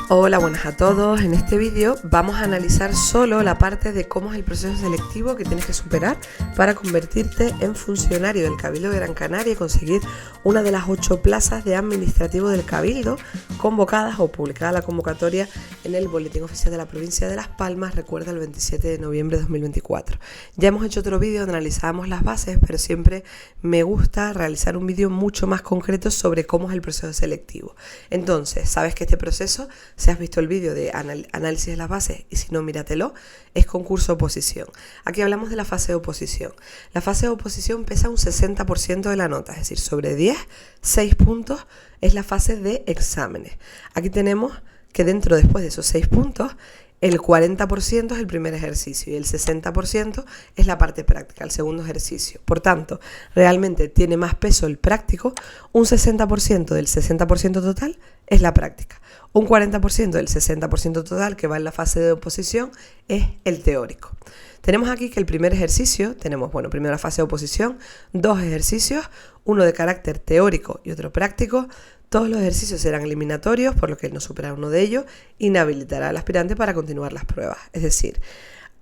Hola, buenas a todos. En este vídeo vamos a analizar solo la parte de cómo es el proceso selectivo que tienes que superar para convertirte en funcionario del Cabildo de Gran Canaria y conseguir una de las 8 plazas de administrativo del Cabildo convocadas o publicada la convocatoria en el Boletín Oficial de la Provincia de Las Palmas, recuerda, el 27 de noviembre de 2024. Ya hemos hecho otro vídeo donde analizábamos las bases, pero siempre me gusta realizar un vídeo mucho más concreto sobre cómo es el proceso selectivo. Entonces, sabes que este proceso, si has visto el vídeo de análisis de las bases y si no, míratelo, es concurso oposición. Aquí hablamos de la fase de oposición. La fase de oposición pesa un 60% de la nota, es decir, sobre 10, 6 puntos es la fase de exámenes. Aquí tenemos que después de esos 6 puntos, el 40% es el primer ejercicio y el 60% es la parte práctica, el segundo ejercicio. Por tanto, realmente tiene más peso el práctico, un 60% del 60% total es la práctica. Un 40% del 60% total que va en la fase de oposición es el teórico. Tenemos aquí que el primer ejercicio, primero la fase de oposición, 2 ejercicios, uno de carácter teórico y otro práctico. Todos los ejercicios serán eliminatorios, por lo que el no superar uno de ellos inhabilitará al aspirante para continuar las pruebas. Es decir,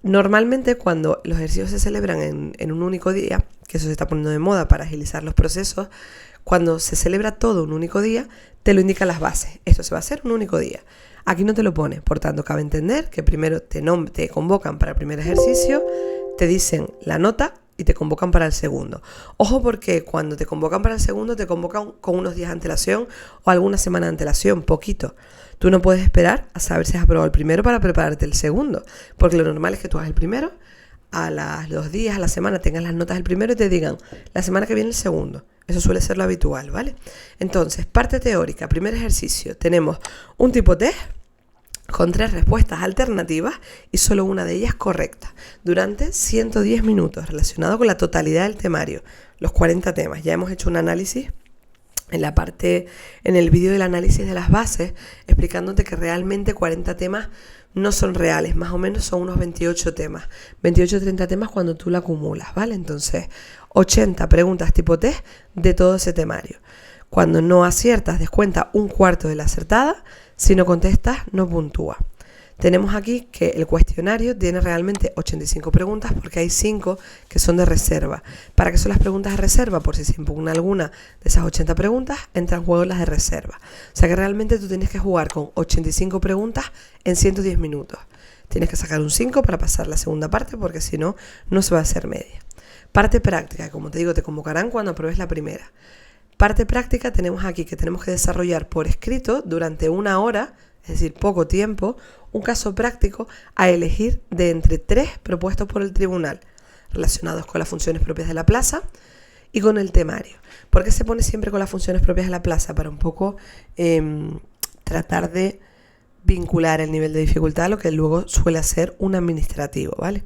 normalmente cuando los ejercicios se celebran en un único día, que eso se está poniendo de moda para agilizar los procesos, cuando se celebra todo un único día, te lo indican las bases. Esto se va a hacer un único día. Aquí no te lo pone, por tanto, cabe entender que primero te convocan para el primer ejercicio, te dicen la nota y te convocan para el segundo. Ojo, porque cuando te convocan para el segundo, te convocan con unos días de antelación o alguna semana de antelación, poquito. Tú no puedes esperar a saber si has aprobado el primero para prepararte el segundo, porque lo normal es que tú hagas el primero, a los días, a la semana, tengas las notas del primero y te digan la semana que viene el segundo. Eso suele ser lo habitual, ¿vale? Entonces, parte teórica, primer ejercicio, tenemos un tipo test con 3 respuestas alternativas y solo una de ellas correcta, durante 110 minutos, relacionado con la totalidad del temario, los 40 temas. Ya hemos hecho un análisis en el vídeo del análisis de las bases, explicándote que realmente 40 temas no son reales, más o menos son unos 28 temas, 28 o 30 temas cuando tú lo acumulas, ¿vale? Entonces, 80 preguntas tipo test de todo ese temario. Cuando no aciertas, descuenta un cuarto de la acertada. Si no contestas, no puntúa. Tenemos aquí que el cuestionario tiene realmente 85 preguntas porque hay 5 que son de reserva. ¿Para qué son las preguntas de reserva? Por si se impugna alguna de esas 80 preguntas, entran en juego las de reserva. O sea que realmente tú tienes que jugar con 85 preguntas en 110 minutos. Tienes que sacar un 5 para pasar la segunda parte porque si no, no se va a hacer media. Parte práctica, como te digo, te convocarán cuando apruebes la primera. Parte práctica tenemos aquí que tenemos que desarrollar por escrito durante 1 hora, es decir, poco tiempo, un caso práctico a elegir de entre 3 propuestos por el tribunal, relacionados con las funciones propias de la plaza y con el temario. ¿Por qué se pone siempre con las funciones propias de la plaza? Para un poco tratar de vincular el nivel de dificultad a lo que luego suele ser un administrativo, ¿vale?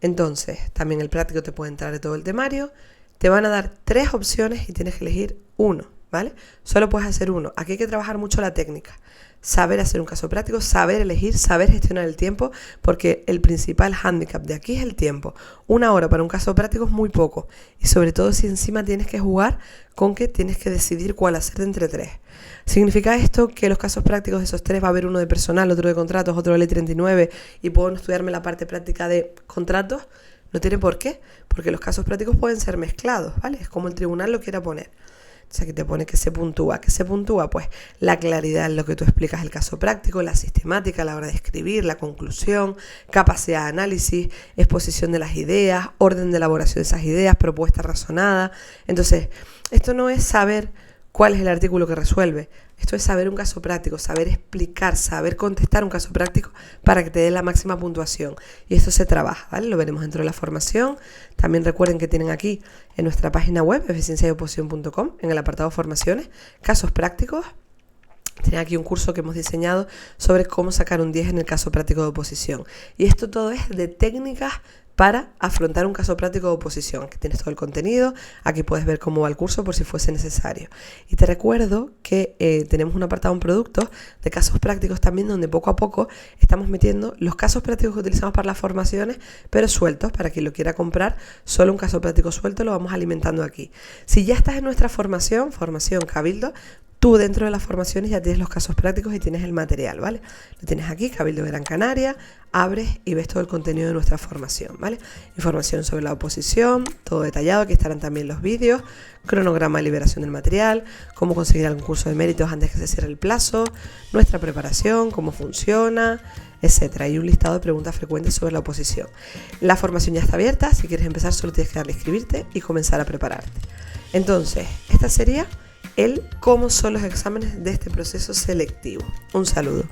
Entonces, también el práctico te puede entrar de todo el temario. Te van a dar 3 opciones y tienes que elegir uno, ¿vale? Solo puedes hacer uno. Aquí hay que trabajar mucho la técnica. Saber hacer un caso práctico, saber elegir, saber gestionar el tiempo, porque el principal hándicap de aquí es el tiempo. 1 hora para un caso práctico es muy poco. Y sobre todo si encima tienes que jugar con que tienes que decidir cuál hacer de entre 3. ¿Significa esto que los casos prácticos de esos 3 va a haber uno de personal, otro de contratos, otro de ley 39 y puedo no estudiarme la parte práctica de contratos? No tiene por qué, porque los casos prácticos pueden ser mezclados, ¿vale? Es como el tribunal lo quiera poner. O sea, que te pone que se puntúa. ¿Qué se puntúa? Pues la claridad en lo que tú explicas el caso práctico, la sistemática a la hora de escribir, la conclusión, capacidad de análisis, exposición de las ideas, orden de elaboración de esas ideas, propuesta razonada. Entonces, esto no es saber cuál es el artículo que resuelve. Esto es saber un caso práctico, saber explicar, saber contestar un caso práctico para que te dé la máxima puntuación. Y esto se trabaja, ¿vale? Lo veremos dentro de la formación. También recuerden que tienen aquí en nuestra página web, eficienciayoposición.com, en el apartado formaciones, casos prácticos. Tienen aquí un curso que hemos diseñado sobre cómo sacar un 10 en el caso práctico de oposición. Y esto todo es de técnicas para afrontar un caso práctico de oposición. Aquí tienes todo el contenido, aquí puedes ver cómo va el curso por si fuese necesario. Y te recuerdo que tenemos un apartado en productos de casos prácticos también, donde poco a poco estamos metiendo los casos prácticos que utilizamos para las formaciones, pero sueltos, para quien lo quiera comprar, solo un caso práctico suelto lo vamos alimentando aquí. Si ya estás en nuestra formación Cabildo, Tú dentro de las formaciones ya tienes los casos prácticos y tienes el material, ¿vale? Lo tienes aquí, Cabildo de Gran Canaria, abres y ves todo el contenido de nuestra formación, ¿vale? Información sobre la oposición, todo detallado, aquí estarán también los vídeos, cronograma de liberación del material, cómo conseguir algún curso de méritos antes que se cierre el plazo, nuestra preparación, cómo funciona, etcétera, y un listado de preguntas frecuentes sobre la oposición. La formación ya está abierta, si quieres empezar solo tienes que darle a inscribirte y comenzar a prepararte. Entonces, esta sería el cómo son los exámenes de este proceso selectivo. Un saludo.